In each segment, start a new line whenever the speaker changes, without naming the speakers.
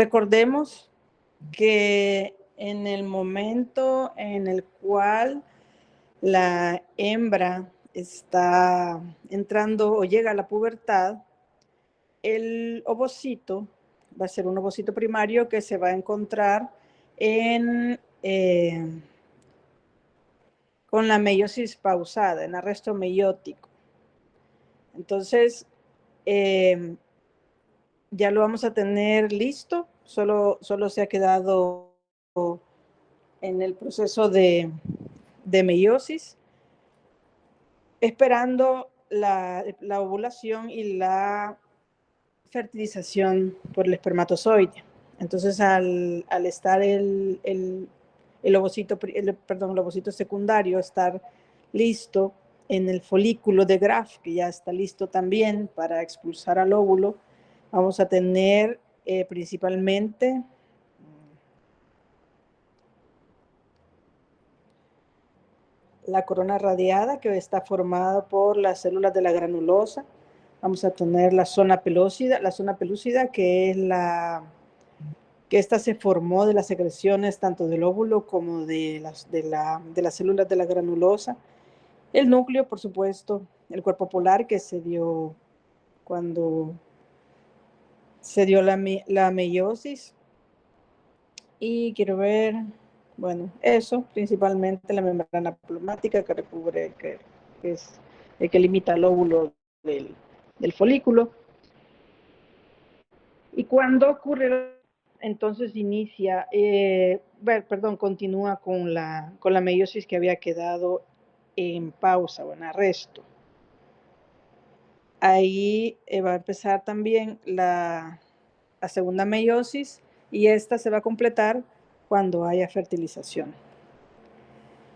Recordemos que en el momento en el cual la hembra está entrando o llega a la pubertad, el ovocito va a ser un ovocito primario que se va a encontrar con la meiosis pausada, en arresto meiótico. Entonces, ya lo vamos a tener listo, solo se ha quedado en el proceso de meiosis, esperando la ovulación y la fertilización por el espermatozoide. Entonces, al estar el ovocito secundario, estar listo en el folículo de Graf, que ya está listo también para expulsar al óvulo, vamos a tener principalmente la corona radiada, que está formada por las células de la granulosa. Vamos a tener la zona pelúcida, que es que esta se formó de las secreciones tanto del óvulo como de las células de la granulosa. El núcleo, por supuesto, el cuerpo polar, que se dio cuando se dio la meiosis. Y quiero ver, bueno, eso, principalmente la membrana plasmática que recubre, que es el que limita el óvulo del folículo. Y cuando ocurre, entonces inicia, continúa con la meiosis que había quedado en pausa o en arresto. Ahí va a empezar también la segunda meiosis, y esta se va a completar cuando haya fertilización.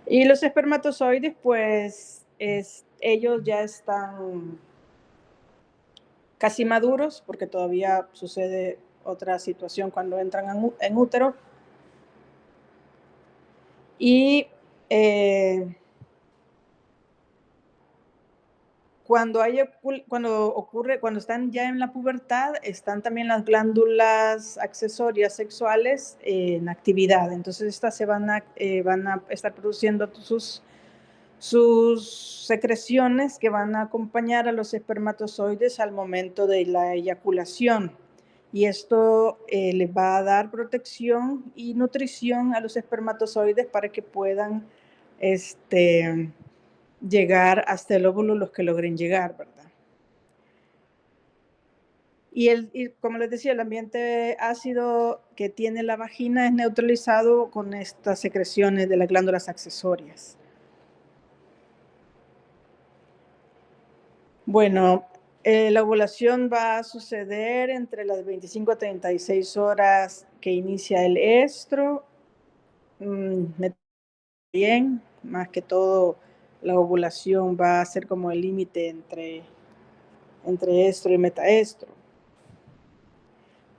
Y los espermatozoides, pues, ellos ya están casi maduros, porque todavía sucede otra situación cuando entran en útero. Y cuando están ya en la pubertad, están también las glándulas accesorias sexuales en actividad. Entonces, estas se van a estar produciendo sus secreciones que van a acompañar a los espermatozoides al momento de la eyaculación. Y esto les va a dar protección y nutrición a los espermatozoides para que puedan llegar hasta el óvulo los que logren llegar, ¿verdad? Y como les decía, el ambiente ácido que tiene la vagina es neutralizado con estas secreciones de las glándulas accesorias. Bueno, la ovulación va a suceder entre las 25 a 36 horas que inicia el estro. Bien, más que todo, la ovulación va a ser como el límite entre estro y metaestro.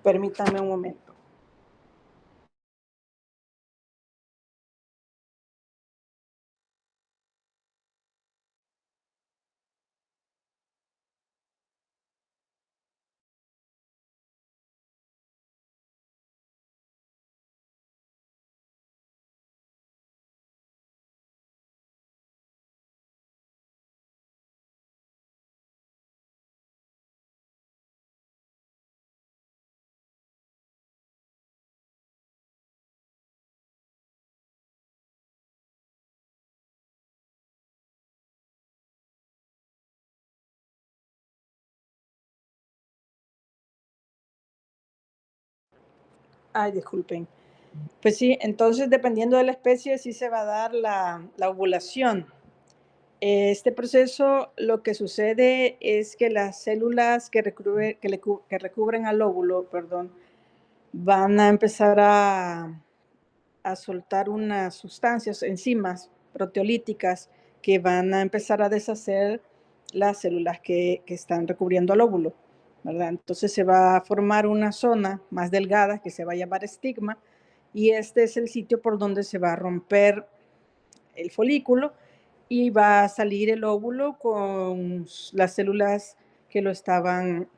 Permítanme un momento. Ay, disculpen. Pues sí, entonces dependiendo de la especie sí se va a dar la ovulación. Este proceso, lo que sucede es que las células que recubren al óvulo, van a empezar a soltar unas sustancias, enzimas proteolíticas, que van a empezar a deshacer las células que están recubriendo al óvulo, ¿verdad? Entonces se va a formar una zona más delgada que se va a llamar estigma, y este es el sitio por donde se va a romper el folículo y va a salir el óvulo con las células que lo estaban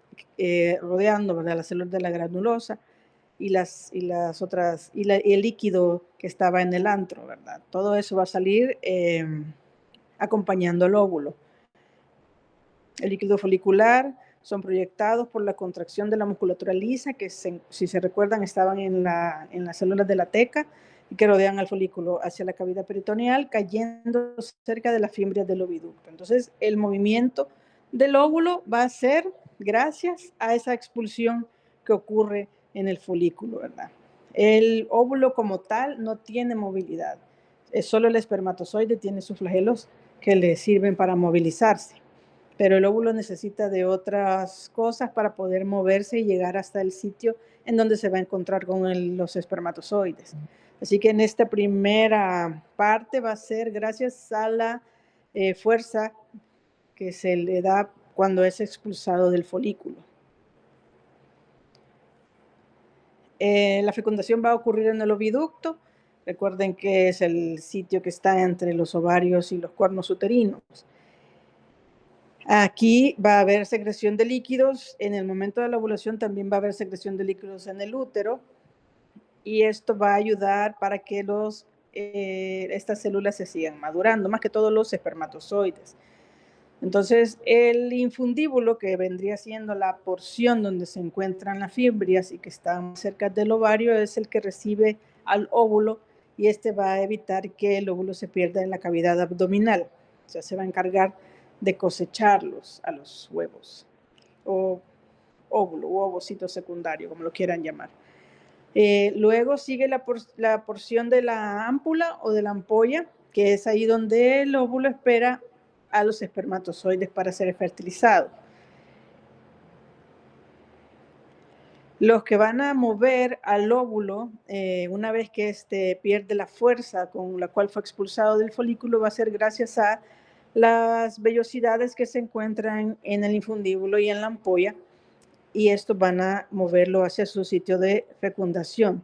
rodeando, ¿verdad? Las células de la granulosa. y el líquido que estaba en el antro, ¿verdad? Todo eso va a salir acompañando al óvulo. El líquido folicular son proyectados por la contracción de la musculatura lisa, que si se recuerdan estaban en las células de la teca y que rodean al folículo hacia la cavidad peritoneal, cayendo cerca de las fimbrias del oviducto. Entonces, el movimiento del óvulo va a ser gracias a esa expulsión que ocurre en el folículo, ¿verdad? El óvulo como tal no tiene movilidad. Es solo el espermatozoide tiene sus flagelos que le sirven para movilizarse. Pero el óvulo necesita de otras cosas para poder moverse y llegar hasta el sitio en donde se va a encontrar con los espermatozoides. Así que en esta primera parte va a ser gracias a la fuerza que se le da cuando es expulsado del folículo. La fecundación va a ocurrir en el oviducto. Recuerden que es el sitio que está entre los ovarios y los cuernos uterinos. Aquí va a haber secreción de líquidos. En el momento de la ovulación también va a haber secreción de líquidos en el útero. Y esto va a ayudar para que estas células se sigan madurando, más que todos los espermatozoides. Entonces, el infundíbulo, que vendría siendo la porción donde se encuentran las fimbrias y que están cerca del ovario, es el que recibe al óvulo y este va a evitar que el óvulo se pierda en la cavidad abdominal. O sea, se va a encargar de cosecharlos a los huevos, o óvulo, u ovocito secundario, como lo quieran llamar. Luego sigue la porción de la ámpula o de la ampolla, que es ahí donde el óvulo espera a los espermatozoides para ser fertilizados. Los que van a mover al óvulo, una vez que pierde la fuerza con la cual fue expulsado del folículo, va a ser gracias a las vellosidades que se encuentran en el infundíbulo y en la ampolla, y estos van a moverlo hacia su sitio de fecundación.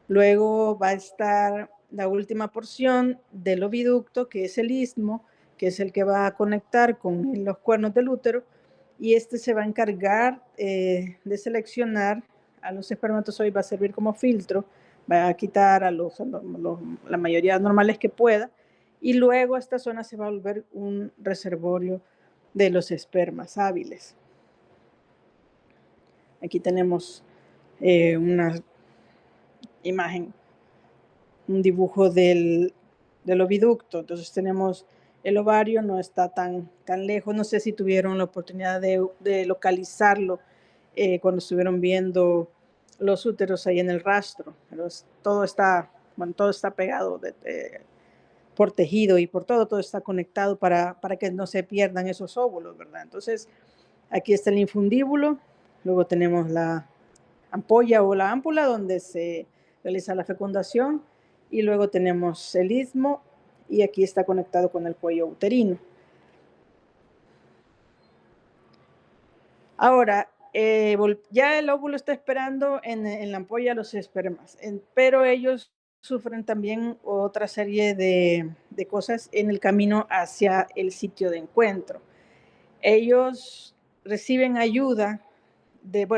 Luego va a estar la última porción del oviducto, que es el istmo, que es el que va a conectar con los cuernos del útero, y se va a encargar de seleccionar a los espermatozoides, va a servir como filtro, va a quitar a la mayoría normales que pueda, y luego esta zona se va a volver un reservorio de los espermas hábiles. Aquí tenemos una imagen, un dibujo del oviducto. Entonces tenemos el ovario, no está tan lejos. No sé si tuvieron la oportunidad de localizarlo cuando estuvieron viendo los úteros ahí en el rastro. Pero todo está pegado por tejido y por todo está conectado para que no se pierdan esos óvulos, ¿verdad? Entonces, aquí está el infundíbulo, luego tenemos la ampolla o la ámpula donde se realiza la fecundación, y luego tenemos el istmo, y aquí está conectado con el cuello uterino. Ahora, ya el óvulo está esperando en la ampolla los espermas, pero ellos sufren también otra serie de cosas en el camino hacia el sitio de encuentro. Ellos reciben ayuda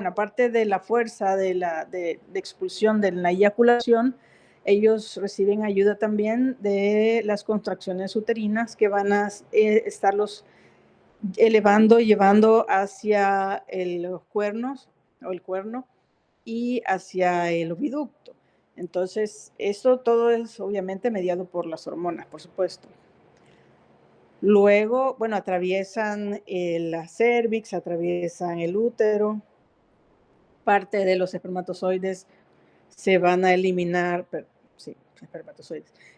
aparte de la fuerza de expulsión de la eyaculación, ellos reciben ayuda también de las contracciones uterinas que van a estarlos elevando, llevando hacia los cuernos o el cuerno y hacia el oviducto. Entonces, esto todo es obviamente mediado por las hormonas, por supuesto. Luego, atraviesan la cervix, atraviesan el útero. Parte de los espermatozoides se van a eliminar,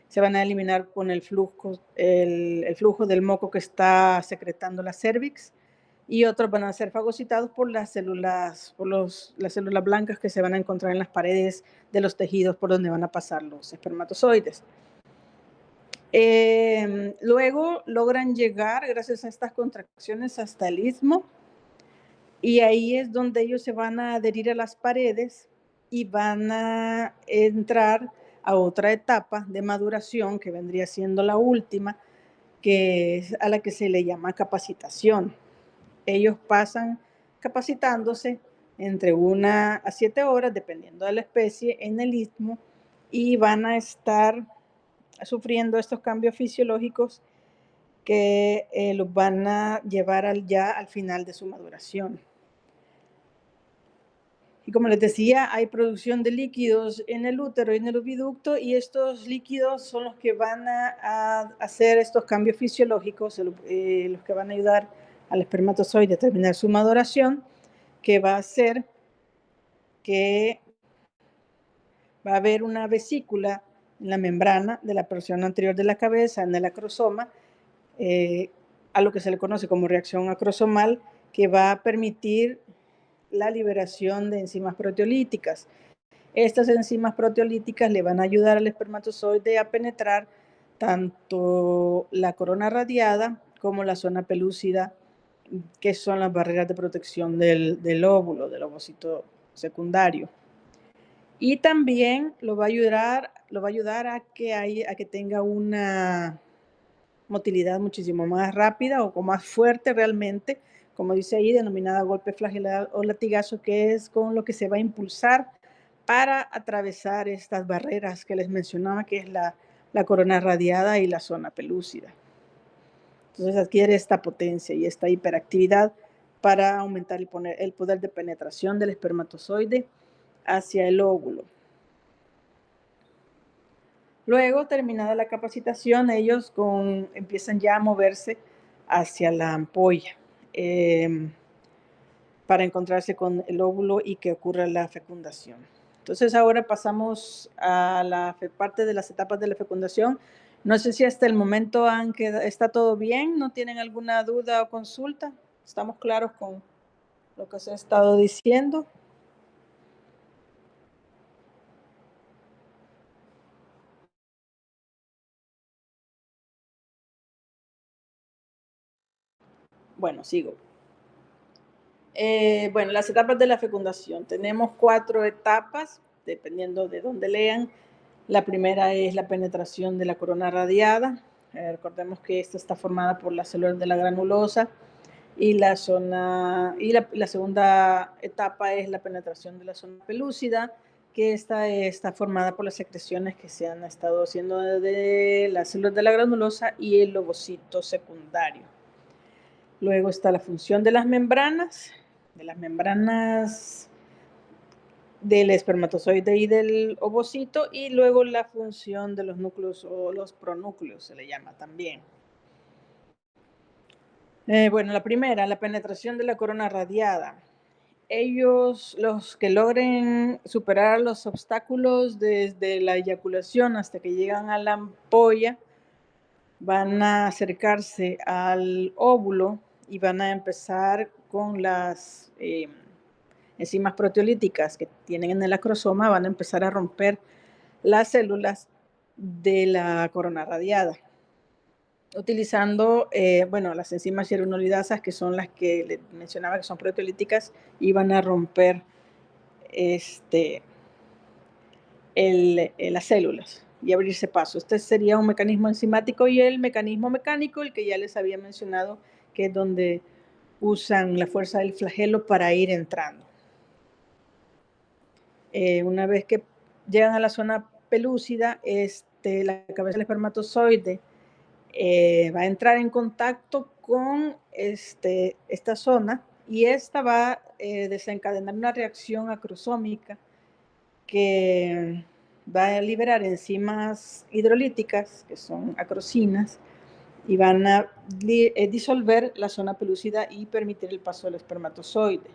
se van a eliminar con el flujo del moco que está secretando la cervix, y otros van a ser fagocitados por las células blancas que se van a encontrar en las paredes de los tejidos por donde van a pasar los espermatozoides. Luego logran llegar, gracias a estas contracciones, hasta el istmo, y ahí es donde ellos se van a adherir a las paredes y van a entrar a otra etapa de maduración que vendría siendo la última, que es a la que se le llama capacitación. Ellos pasan capacitándose entre 1 a 7 horas, dependiendo de la especie, en el istmo, y van a estar sufriendo estos cambios fisiológicos que los van a llevar ya al final de su maduración. Y como les decía, hay producción de líquidos en el útero y en el oviducto, y estos líquidos son los que van a hacer estos cambios fisiológicos, los que van a ayudar al espermatozoide a terminar su maduración, que va a hacer que va a haber una vesícula en la membrana de la porción anterior de la cabeza, en el acrosoma, a lo que se le conoce como reacción acrosomal, que va a permitir la liberación de enzimas proteolíticas. Estas enzimas proteolíticas le van a ayudar al espermatozoide a penetrar tanto la corona radiada como la zona pelúcida, que son las barreras de protección del óvulo, del ovocito secundario. Y también lo va a ayudar a que tenga una motilidad muchísimo más rápida o más fuerte realmente, como dice ahí, denominada golpe flagelar o latigazo, que es con lo que se va a impulsar para atravesar estas barreras que les mencionaba, que es la corona radiada y la zona pelúcida. Entonces adquiere esta potencia y esta hiperactividad para aumentar el poder de penetración del espermatozoide hacia el óvulo. Luego, terminada la capacitación, ellos empiezan ya a moverse hacia la ampolla para encontrarse con el óvulo y que ocurra la fecundación. Entonces ahora pasamos a la parte de las etapas de la fecundación. No sé si hasta el momento está todo bien, ¿no tienen alguna duda o consulta? ¿Estamos claros con lo que se ha estado diciendo? Bueno, sigo. Bueno, las etapas de la fecundación. Tenemos 4 etapas, dependiendo de dónde lean. La primera es la penetración de la corona radiada. Recordemos que esta está formada por las células de la granulosa, y la segunda etapa es la penetración de la zona pelúcida, que está formada por las secreciones que se han estado haciendo de las células de la granulosa y el ovocito secundario. Luego está la función de las membranas del espermatozoide y del ovocito, y luego la función de los núcleos o los pronúcleos se le llama también. Bueno, la primera, la penetración de la corona radiada. Ellos, los que logren superar los obstáculos desde la eyaculación hasta que llegan a la ampolla, van a acercarse al óvulo y van a empezar con las enzimas proteolíticas que tienen en el acrosoma, van a empezar a romper las células de la corona radiada, utilizando, las enzimas hyaluronidasas, que son las que les mencionaba que son proteolíticas, y van a romper las células y abrirse paso. Este sería un mecanismo enzimático, y el mecanismo mecánico, el que ya les había mencionado, que es donde usan la fuerza del flagelo para ir entrando. Una vez que llegan a la zona pelúcida, la cabeza del espermatozoide va a entrar en contacto con esta zona, y esta va a desencadenar una reacción acrosómica que va a liberar enzimas hidrolíticas, que son acrosinas, y van a disolver la zona pelúcida y permitir el paso del espermatozoide.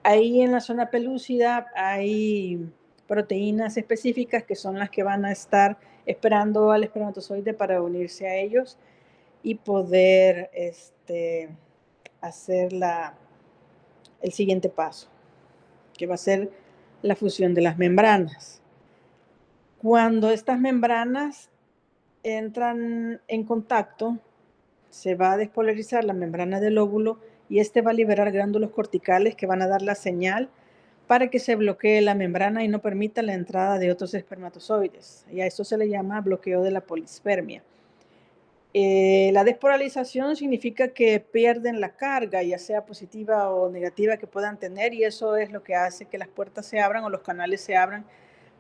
Ahí en la zona pelúcida hay proteínas específicas que son las que van a estar esperando al espermatozoide para unirse a ellos y poder hacer el siguiente paso, que va a ser la fusión de las membranas. Cuando estas membranas entran en contacto, se va a despolarizar la membrana del óvulo, y va a liberar glándulos corticales que van a dar la señal para que se bloquee la membrana y no permita la entrada de otros espermatozoides. Y a esto se le llama bloqueo de la polispermia. La despolarización significa que pierden la carga, ya sea positiva o negativa que puedan tener, y eso es lo que hace que las puertas se abran o los canales se abran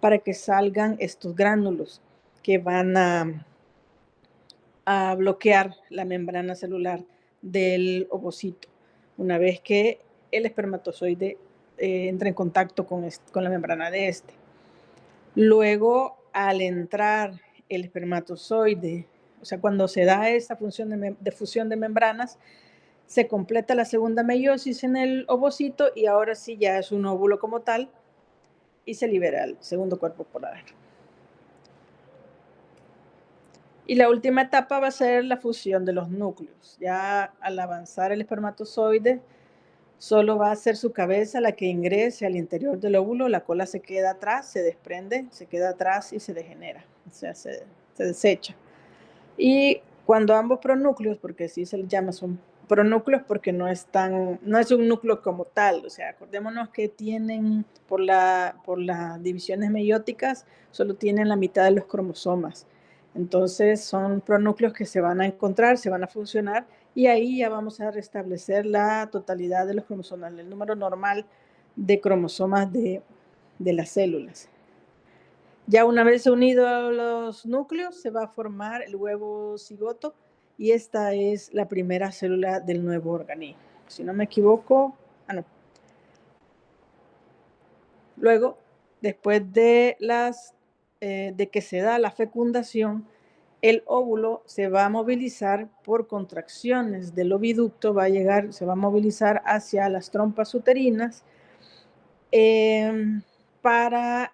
para que salgan estos gránulos que van a bloquear la membrana celular del ovocito, una vez que el espermatozoide entra en contacto con la membrana de este. Luego, al entrar el espermatozoide, o sea, cuando se da esta función de fusión de membranas, se completa la segunda meiosis en el ovocito y ahora sí ya es un óvulo como tal y se libera el segundo cuerpo polar. Y la última etapa va a ser la fusión de los núcleos. Ya al avanzar el espermatozoide, solo va a ser su cabeza la que ingrese al interior del óvulo, la cola se queda atrás, se desprende, se queda atrás y se degenera, o sea, se desecha. Y cuando ambos pronúcleos, porque sí se les llama, son pronúcleos porque no es un núcleo como tal, o sea, acordémonos que tienen, por las divisiones meióticas, solo tienen la mitad de los cromosomas. Entonces son pronúcleos que se van a encontrar, se van a fusionar, y ahí ya vamos a restablecer la totalidad de los cromosomas, el número normal de cromosomas de las células. Ya una vez unidos los núcleos, se va a formar el huevo cigoto y esta es la primera célula del nuevo organismo. Si no me equivoco, no. Luego, después de que se da la fecundación, el óvulo se va a movilizar por contracciones del oviducto, se va a movilizar hacia las trompas uterinas para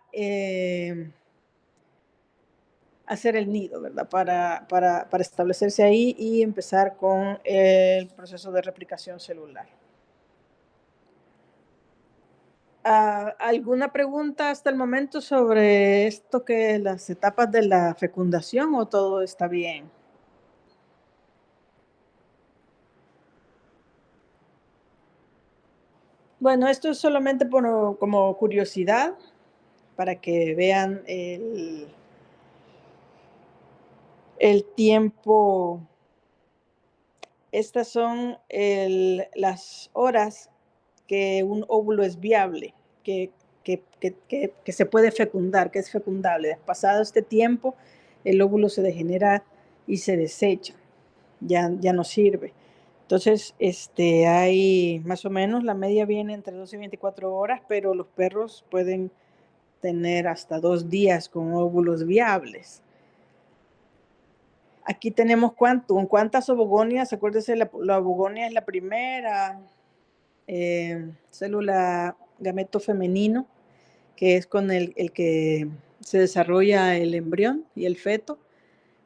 hacer el nido, ¿verdad? Para establecerse ahí y empezar con el proceso de replicación celular. ¿Alguna pregunta hasta el momento sobre esto, que las etapas de la fecundación, o todo está bien? Bueno, esto es solamente como curiosidad, para que vean el tiempo. Estas son las horas que un óvulo es viable, que se puede fecundar, que es fecundable. Pasado este tiempo, el óvulo se degenera y se desecha, ya no sirve. Entonces, hay más o menos, la media viene entre 12 y 24 horas, pero los perros pueden tener hasta 2 días con óvulos viables. Aquí tenemos cuántas ovogonias. Acuérdense, la ovogonia es la primera célula gameto femenino, que es con el que se desarrolla el embrión y el feto.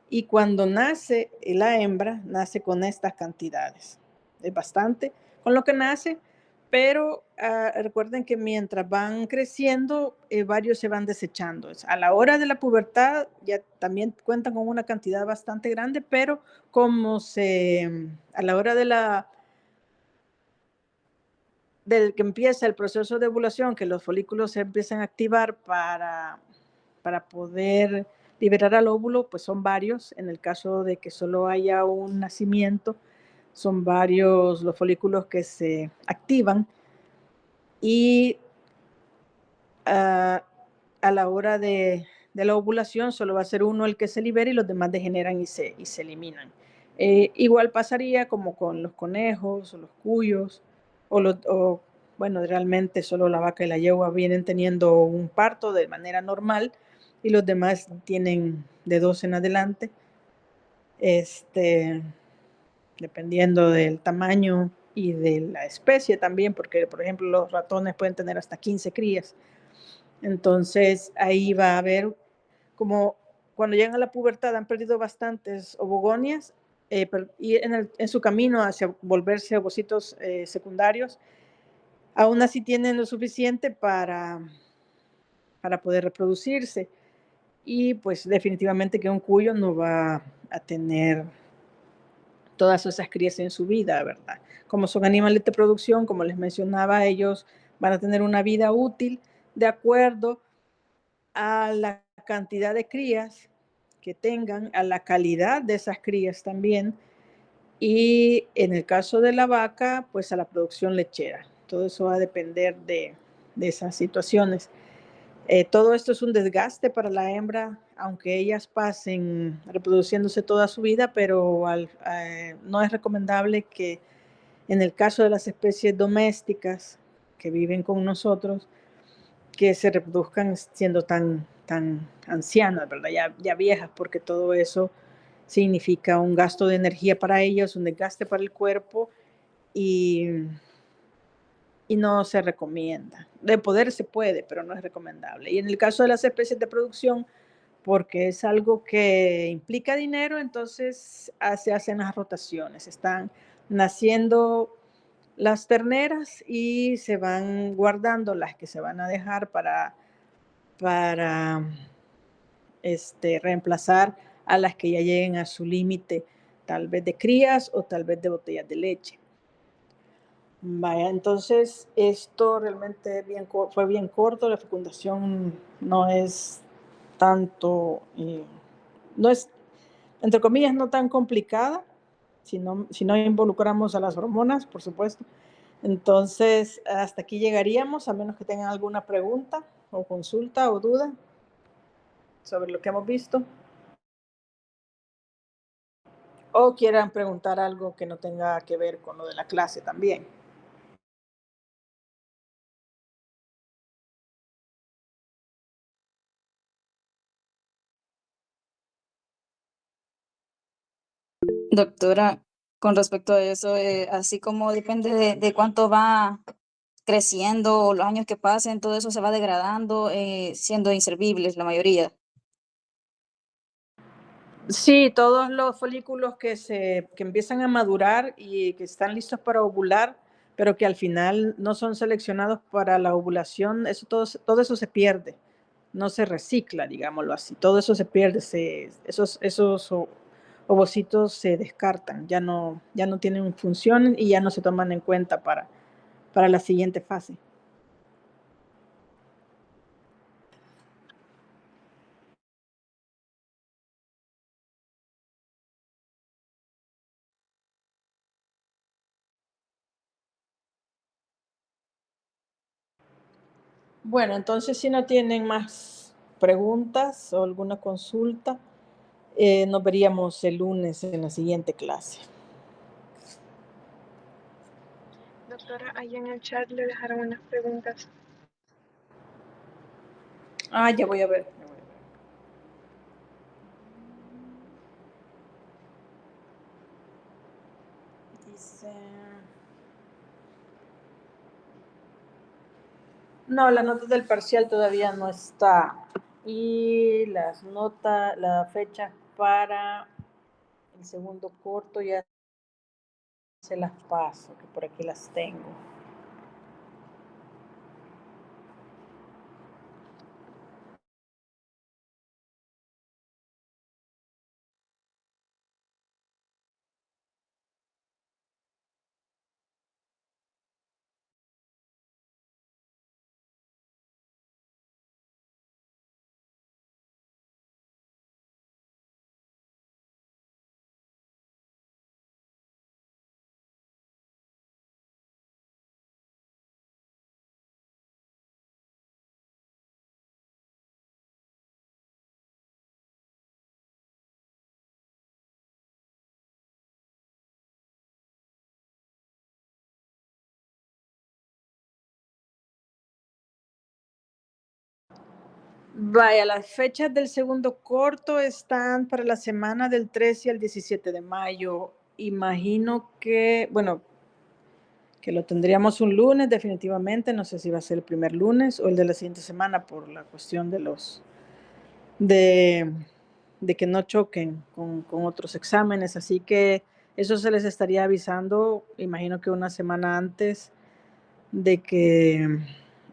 Y cuando nace la hembra, nace con estas cantidades. Es bastante con lo que nace, pero recuerden que mientras van creciendo, varios se van desechando. A la hora de la pubertad ya también cuentan con una cantidad bastante grande, pero como a la hora del que empieza el proceso de ovulación, que los folículos se empiezan a activar para poder liberar al óvulo, pues son varios. En el caso de que solo haya un nacimiento, son varios los folículos que se activan, y a la hora de la ovulación solo va a ser uno el que se libera y los demás degeneran y se eliminan. Igual pasaría como con los conejos o los cuyos, bueno, realmente solo la vaca y la yegua vienen teniendo un parto de manera normal y los demás tienen de 2 en adelante, dependiendo del tamaño y de la especie también, porque por ejemplo los ratones pueden tener hasta 15 crías. Entonces ahí va a haber, como cuando llegan a la pubertad han perdido bastantes ovogonias, y en su camino hacia volverse ovocitos secundarios, aún así tienen lo suficiente para poder reproducirse. Y pues definitivamente que un cuyo no va a tener todas esas crías en su vida, ¿verdad? Como son animales de producción, como les mencionaba, ellos van a tener una vida útil de acuerdo a la cantidad de crías que tengan, a la calidad de esas crías también, y en el caso de la vaca, pues a la producción lechera. Todo eso va a depender de esas situaciones. Todo esto es un desgaste para la hembra, aunque ellas pasen reproduciéndose toda su vida, pero no es recomendable que en el caso de las especies domésticas que viven con nosotros, que se reproduzcan siendo tan ancianas, ¿verdad? Ya viejas, porque todo eso significa un gasto de energía para ellos, un desgaste para el cuerpo y no se recomienda. De poder se puede, pero no es recomendable. Y en el caso de las especies de producción, porque es algo que implica dinero, entonces se hacen las rotaciones. Están naciendo las terneras y se van guardando las que se van a dejar para reemplazar a las que ya lleguen a su límite, tal vez de crías o tal vez de botellas de leche. Vaya, entonces esto realmente fue bien corto, la fecundación no es tanto, no es, entre comillas, no tan complicada, si no involucramos a las hormonas, por supuesto. Entonces, hasta aquí llegaríamos, a menos que tengan alguna pregunta o consulta o duda sobre lo que hemos visto. O quieran preguntar algo que no tenga que ver con lo de la clase también.
Doctora, con respecto a eso, así como depende de cuánto va creciendo, los años que pasen, todo eso se va degradando, siendo inservibles la mayoría.
Sí, todos los folículos que empiezan a madurar y que están listos para ovular, pero que al final no son seleccionados para la ovulación, todo eso se pierde, no se recicla, digámoslo así, todo eso se pierde, esos ovocitos se descartan, ya no tienen función y ya no se toman en cuenta para la siguiente fase. Bueno, entonces si no tienen más preguntas o alguna consulta, nos veríamos el lunes en la siguiente clase.
Doctora, ahí en el chat le dejaron unas preguntas.
Ya voy a ver. Dice... No, la nota del parcial todavía no está. Y las notas, la fecha para el segundo corto ya se las paso, que por aquí las tengo. Vaya, las fechas del segundo corto están para la semana del 13 al 17 de mayo. Imagino que, bueno, que lo tendríamos un lunes definitivamente, no sé si va a ser el primer lunes o el de la siguiente semana por la cuestión de que no choquen con otros exámenes, así que eso se les estaría avisando, imagino que una semana antes de que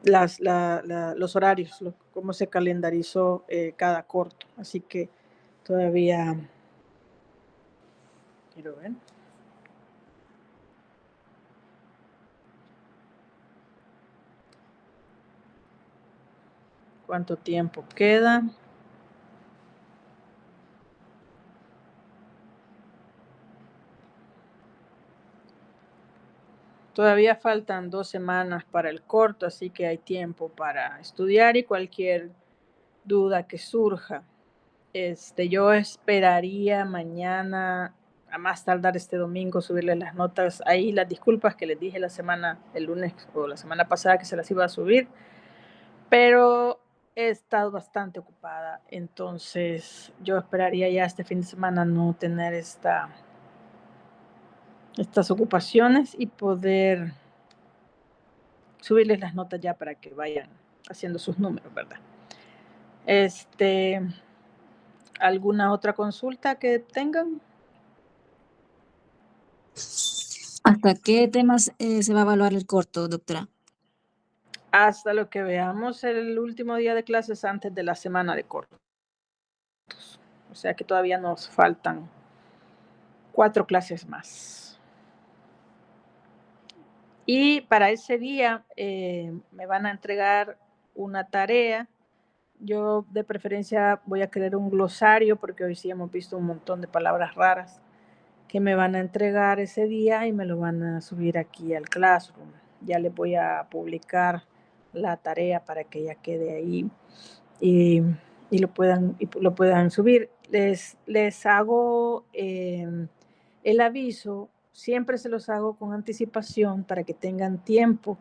los horarios, cómo se calendarizó cada corto, así que todavía quiero ver cuánto tiempo queda. Todavía faltan 2 semanas para el corto, así que hay tiempo para estudiar y cualquier duda que surja. Yo esperaría mañana, a más tardar este domingo, subirles las notas. Ahí las disculpas que les dije el lunes o la semana pasada que se las iba a subir, pero he estado bastante ocupada, entonces yo esperaría ya este fin de semana no tener estas ocupaciones y poder subirles las notas ya para que vayan haciendo sus números, ¿verdad? ¿Alguna otra consulta que tengan?
¿Hasta qué temas se va a evaluar el corto, doctora?
Hasta lo que veamos el último día de clases antes de la semana de cortos. O sea que todavía nos faltan 4 clases más. Y para ese día me van a entregar una tarea. Yo de preferencia voy a querer un glosario porque hoy sí hemos visto un montón de palabras raras que me van a entregar ese día y me lo van a subir aquí al Classroom. Ya les voy a publicar la tarea para que ya quede ahí y lo puedan subir. Les hago el aviso, siempre se los hago con anticipación para que tengan tiempo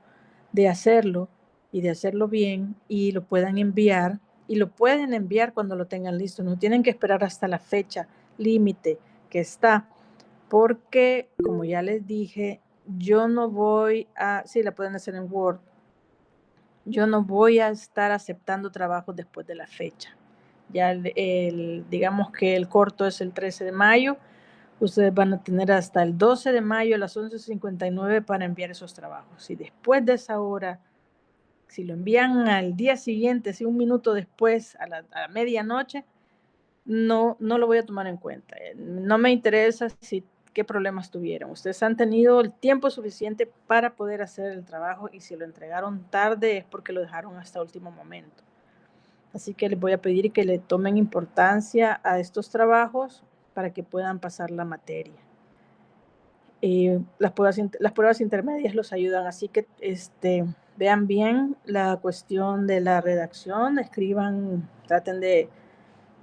de hacerlo y de hacerlo bien y lo puedan enviar. Y lo pueden enviar cuando lo tengan listo, no tienen que esperar hasta la fecha límite que está, porque como ya les dije, yo no voy a, sí, la pueden hacer en Word, yo no voy a estar aceptando trabajos después de la fecha. Ya digamos que el corto es el 13 de mayo, ustedes van a tener hasta el 12 de mayo a las 11:59 para enviar esos trabajos. Si después de esa hora, si lo envían al día siguiente, si un minuto después, a la medianoche, no lo voy a tomar en cuenta. No me interesa qué problemas tuvieron. Ustedes han tenido el tiempo suficiente para poder hacer el trabajo y si lo entregaron tarde es porque lo dejaron hasta último momento. Así que les voy a pedir que le tomen importancia a estos trabajos para que puedan pasar la materia. Las pruebas intermedias los ayudan, así que vean bien la cuestión de la redacción, escriban, traten de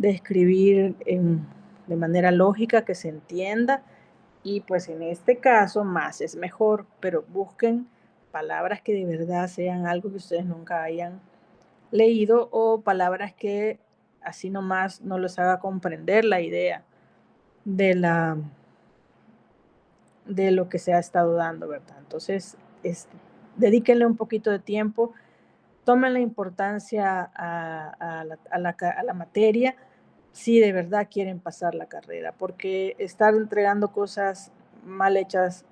escribir de manera lógica, que se entienda, y pues en este caso más es mejor, pero busquen palabras que de verdad sean algo que ustedes nunca hayan leído o palabras que así nomás no les haga comprender la idea de lo que se ha estado dando, ¿verdad? Entonces, dedíquenle un poquito de tiempo, tomen la importancia a la materia, si de verdad quieren pasar la carrera, porque estar entregando cosas mal hechas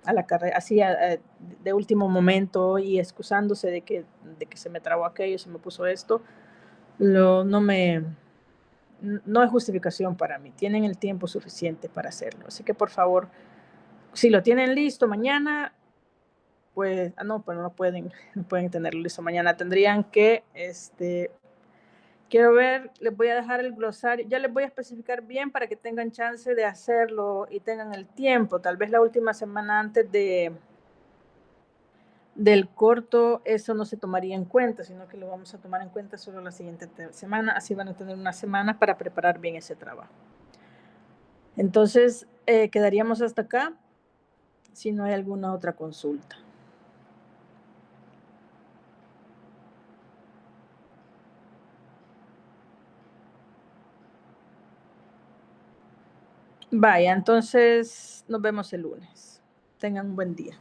a la carrera, así de último momento y excusándose de que se me trabó aquello, se me puso esto, no es justificación para mí. Tienen el tiempo suficiente para hacerlo. Así que por favor, si lo tienen listo mañana, pues, no pueden tenerlo listo mañana. Tendrían que, quiero ver, les voy a dejar el glosario, ya les voy a especificar bien para que tengan chance de hacerlo y tengan el tiempo. Tal vez la última semana antes del corto, eso no se tomaría en cuenta, sino que lo vamos a tomar en cuenta solo la siguiente semana. Así van a tener una semana para preparar bien ese trabajo. Entonces, quedaríamos hasta acá, si no hay alguna otra consulta. Vaya, entonces nos vemos el lunes. Tengan un buen día.